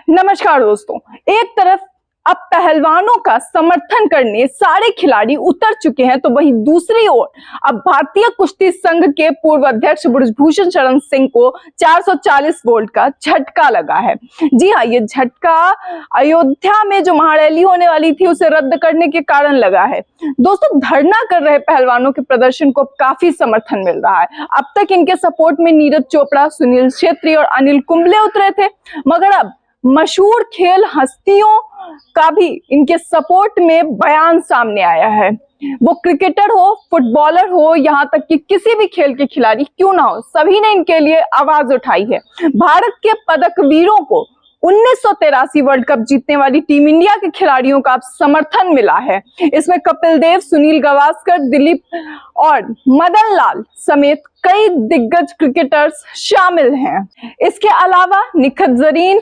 नमस्कार दोस्तों। एक तरफ अब पहलवानों का समर्थन करने सारे खिलाड़ी उतर चुके हैं, तो वहीं दूसरी ओर अब भारतीय कुश्ती संघ के पूर्व अध्यक्ष बृजभूषण शरण सिंह को 440 वोल्ट का झटका लगा है। जी हाँ, ये झटका अयोध्या में जो महारैली होने वाली थी उसे रद्द करने के कारण लगा है। दोस्तों, धरना कर रहे पहलवानों के प्रदर्शन को काफी समर्थन मिल रहा है। अब तक इनके सपोर्ट में नीरज चोपड़ा, सुनील छेत्री और अनिल कुंबले उतरे थे, मगर अब मशहूर खेल हस्तियों का भी इनके सपोर्ट में बयान सामने आया है। वो क्रिकेटर हो, फुटबॉलर हो, यहाँ तक कि किसी भी खेल के खिलाड़ी क्यों ना हो, सभी ने इनके लिए आवाज उठाई है। भारत के पदक वीरों को 1983 वर्ल्ड कप जीतने वाली टीम इंडिया के खिलाड़ियों का समर्थन मिला है। इसमें कपिल देव, सुनील गावस्कर, दिलीप और मदन लाल समेत कई दिग्गज क्रिकेटर्स शामिल हैं। इसके अलावा निखत जरीन,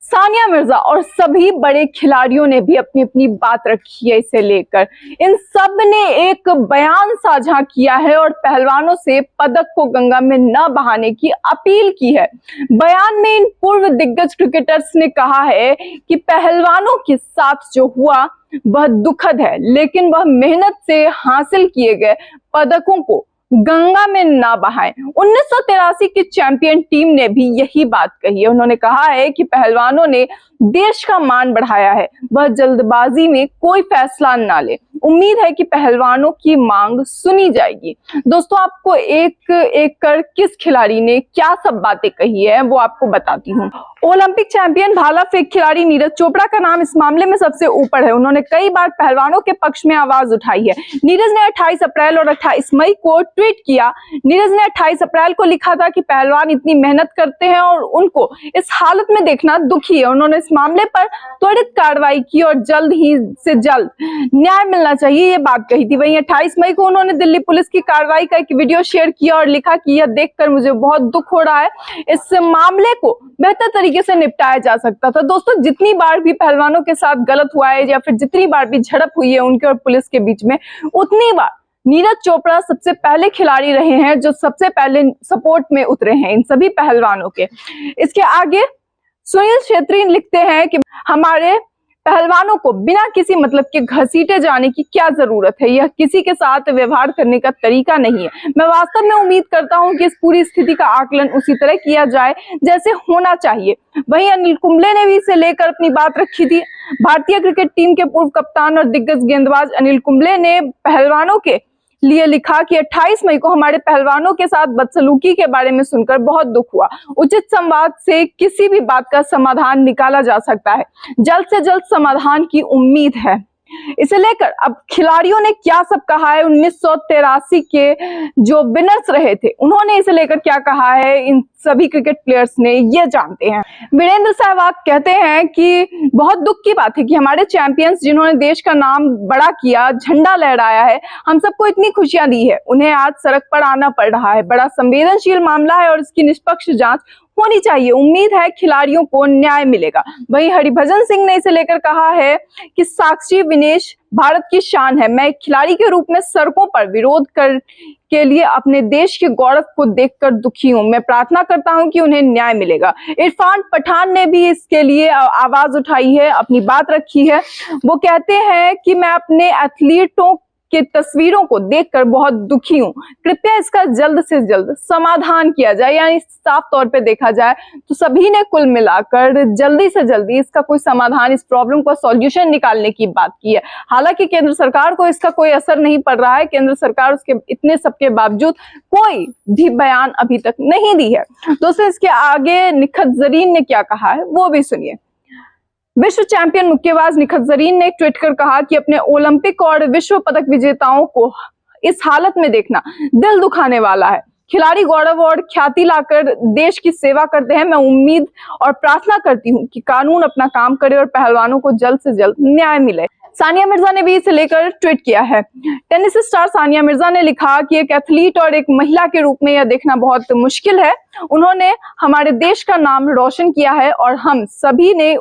सानिया मिर्जा और सभी बड़े खिलाड़ियों ने भी अपनी अपनी बात रखी है इसे लेकर। इन सब ने एक बयान साझा किया है और पहलवानों से पदक को गंगा में न बहाने की अपील की है। बयान में इन पूर्व दिग्गज क्रिकेटर्स ने कहा है कि पहलवानों के साथ जो हुआ वह दुखद है, लेकिन वह मेहनत से हासिल किए गए पदकों को गंगा में ना बहाएं। 1983 की चैंपियन टीम ने भी यही बात कही है। उन्होंने कहा है कि पहलवानों ने देश का मान बढ़ाया है, वह जल्दबाजी में कोई फैसला ना ले। उम्मीद है कि पहलवानों की मांग सुनी जाएगी। दोस्तों, आपको एक एक कर किस खिलाड़ी ने क्या सब बातें कही है वो आपको बताती हूँ। ओलंपिक चैंपियन भाला फेंक खिलाड़ी नीरज चोपड़ा का नाम इस मामले में सबसे ऊपर है। उन्होंने कई बार पहलवानों के पक्ष में आवाज उठाई है। नीरज ने 28 अप्रैल और 28 मई को ट्वीट किया। नीरज ने 28 अप्रैल को लिखा था कि पहलवान इतनी मेहनत करते हैं और उनको इस हालत में देखना दुखी है। उन्होंने इस मामले पर त्वरित कार्रवाई की और जल्द ही से जल्द न्याय मिलना चाहिए, ये बात कही थी। वहीं 28 मई को उन्होंने दिल्ली पुलिस की कार्रवाई का एक वीडियो शेयर किया और लिखा कि यह देखकर मुझे बहुत दुख हो रहा है, इस मामले को बेहतर तरीके से निपटाया जा सकता था। दोस्तों, जितनी बार भी पहलवानों के साथ गलत हुआ है या फिर जितनी बार भी झड़प हुई है उनके और पुलिस के बीच में, उतनी बार नीरज चोपड़ा सबसे पहले खिलाड़ी रहे हैं जो सबसे पहले सपोर्ट में उतरे हैं इन सभी पहलवानों के। इसके आगे सुनील छेत्री लिखते हैं कि हमारे पहलवानों को बिना किसी मतलब के घसीटे जाने की क्या जरूरत है, यह किसी के साथ व्यवहार करने का तरीका नहीं है। मैं वास्तव में उम्मीद करता हूं कि इस पूरी स्थिति का आकलन उसी तरह किया जाए जैसे होना चाहिए। वहीं अनिल कुंबले ने भी इसे लेकर अपनी बात रखी थी। भारतीय क्रिकेट टीम के पूर्व कप्तान और दिग्गज गेंदबाज अनिल कुंबले ने पहलवानों के लिए लिखा कि 28 मई को हमारे पहलवानों के साथ बदसलूकी के बारे में सुनकर बहुत दुख हुआ। उचित संवाद से किसी भी बात का समाधान निकाला जा सकता है। जल्द से जल्द समाधान की उम्मीद है। इसे लेकर अब खिलाड़ियों ने क्या सब कहा है, 1983 के जो विनर्स रहे थे उन्होंने इसे लेकर क्या कहा है, इन सभी क्रिकेट प्लेयर्स ने, ये जानते हैं। वीरेंद्र सहवाग कहते हैं कि बहुत दुख की बात है कि हमारे चैंपियंस जिन्होंने देश का नाम बड़ा किया, झंडा लहराया है, हम सबको इतनी खुशियां दी है, उन्हें आज सड़क पर आना पड़ रहा है। बड़ा संवेदनशील मामला है और इसकी निष्पक्ष जांच होनी चाहिए। उम्मीद है खिलाड़ियों को न्याय मिलेगा। वहीं हरिभजन सिंह ने इसे लेकर कहा है कि साक्षी विनेश भारत की शान है। मैं एक खिलाड़ी के रूप में सड़कों पर विरोध के लिए अपने देश के गौरव को देखकर दुखी हूं। मैं प्रार्थना करता हूं कि उन्हें न्याय मिलेगा। इरफान पठान ने भी इसके लिए आवाज उठाई है, अपनी बात रखी है। वो कहते हैं कि मैं अपने एथलीटों के तस्वीरों को देखकर बहुत दुखी हूं। कृपया इसका जल्द से जल्द समाधान किया जाए। यानी साफ तौर पे देखा जाए तो सभी ने कुल मिलाकर जल्दी से जल्दी इसका कोई समाधान, इस प्रॉब्लम का सॉल्यूशन निकालने की बात की है। हालांकि केंद्र सरकार को इसका कोई असर नहीं पड़ रहा है। केंद्र सरकार उसके इतने सबके बावजूद कोई भी बयान अभी तक नहीं दी है। दोस्तों, इसके आगे निखत जरीन ने क्या कहा है वो भी सुनिए। विश्व चैंपियन मुक्केबाज निखत जरीन ने ट्वीट कर कहा कि अपने ओलंपिक और विश्व पदक विजेताओं को इस हालत में देखना दिल दुखाने वाला है। खिलाड़ी गौरव और ख्याति लाकर देश की सेवा करते हैं। मैं उम्मीद और प्रार्थना करती हूं कि कानून अपना काम करे और पहलवानों को जल्द से जल्द न्याय मिले। सानिया मिर्जा ने भी इसे लेकर ट्वीट किया है। टेनिस स्टार सानिया मिर्जा ने लिखा कि एक एथलीट और एक महिला के रूप में यह देखना बहुत मुश्किल है। उन्होंने हमारे देश का नाम रोशन किया है और हम सभी ने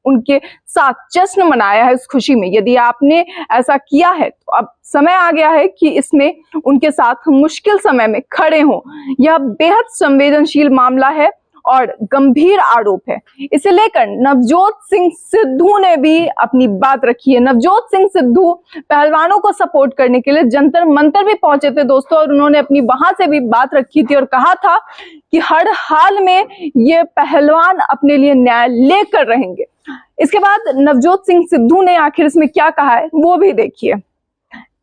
उनके साथ जश्न मनाया है इस खुशी में। यदि आपने ऐसा किया है तो अब समय आ गया है कि इसमें उनके साथ मुश्किल समय में खड़े हों। यह बेहद संवेदनशील मामला है और गंभीर आरोप है। इसे लेकर नवजोत सिंह सिद्धू ने भी अपनी बात रखी है। नवजोत सिंह सिद्धू पहलवानों को सपोर्ट करने के लिए जंतर मंतर भी पहुंचे थे दोस्तों, और उन्होंने अपनी वहां से भी बात रखी थी और कहा था कि हर हाल में ये पहलवान अपने लिए न्याय लेकर रहेंगे। इसके बाद नवजोत सिंह सिद्धू ने आखिर इसमें क्या कहा है वो भी देखिए।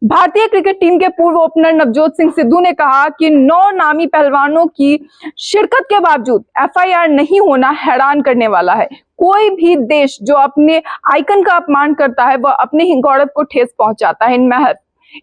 भारतीय क्रिकेट टीम के पूर्व ओपनर नवजोत सिंह सिद्धू ने कहा कि 9 नामी पहलवानों की शिरकत के बावजूद एफआईआर नहीं होना हैरान करने वाला है। कोई भी देश जो अपने आइकन का अपमान करता है वह अपने ही गौरव को ठेस पहुंचाता है।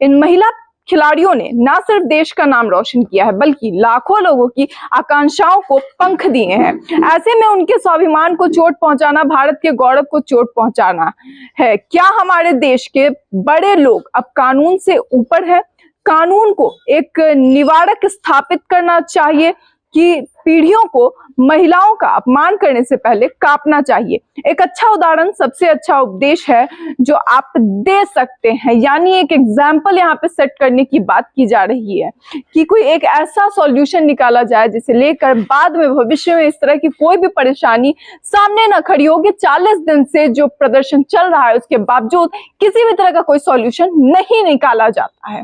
इन महिला खिलाड़ियों ने न सिर्फ देश का नाम रोशन किया है बल्कि लाखों लोगों की आकांक्षाओं को पंख दिए हैं। ऐसे में उनके स्वाभिमान को चोट पहुंचाना भारत के गौरव को चोट पहुंचाना है। क्या हमारे देश के बड़े लोग अब कानून से ऊपर है? कानून को एक निवारक स्थापित करना चाहिए कि पीढ़ियों को महिलाओं का अपमान करने से पहले कांपना चाहिए। एक अच्छा उदाहरण, सबसे अच्छा उपदेश है जो आप दे सकते हैं, यानी एक एग्जाम्पल यहाँ पे सेट करने की बात की जा रही है कि कोई एक ऐसा सॉल्यूशन निकाला जाए जिसे लेकर बाद में भविष्य में इस तरह की कोई भी परेशानी सामने न खड़ी होगी। 40 दिन से जो प्रदर्शन चल रहा है उसके बावजूद किसी भी तरह का कोई सॉल्यूशन नहीं निकाला जाता है।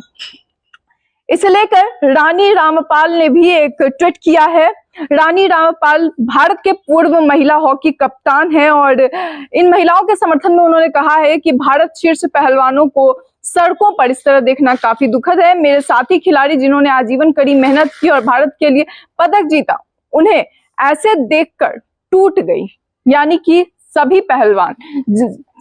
इसे लेकर रानी रामपाल ने भी एक ट्वीट किया है। रानी रामपाल भारत के पूर्व महिला हॉकी कप्तान हैं और इन महिलाओं के समर्थन में उन्होंने कहा है कि भारत शीर्ष पहलवानों को सड़कों पर इस तरह देखना काफी दुखद है। मेरे साथी खिलाड़ी जिन्होंने आजीवन कड़ी मेहनत की और भारत के लिए पदक जीता, उन्हें ऐसे देखकर टूट गई। यानी कि सभी पहलवान,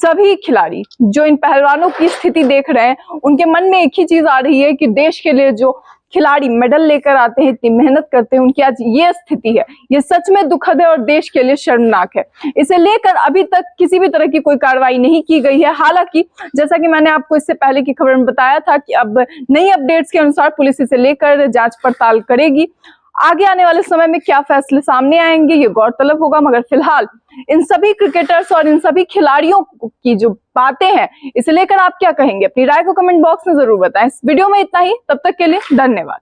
सभी खिलाड़ी जो इन पहलवानों की स्थिति देख रहे हैं, उनके मन में एक ही चीज आ रही है कि देश के लिए जो खिलाड़ी मेडल लेकर आते हैं, इतनी मेहनत करते हैं, उनकी आज ये स्थिति है। ये सच में दुखद है और देश के लिए शर्मनाक है। इसे लेकर अभी तक किसी भी तरह की कोई कार्रवाई नहीं की गई है। हालांकि जैसा कि मैंने आपको इससे पहले की खबर में बताया था कि अब नई अपडेट्स के अनुसार पुलिस इसे लेकर जांच पड़ताल करेगी। आगे आने वाले समय में क्या फैसले सामने आएंगे ये गौरतलब होगा, मगर फिलहाल इन सभी क्रिकेटर्स और इन सभी खिलाड़ियों की जो बातें हैं इसे लेकर आप क्या कहेंगे? अपनी राय को कमेंट बॉक्स में जरूर बताएं। इस वीडियो में इतना ही, तब तक के लिए धन्यवाद।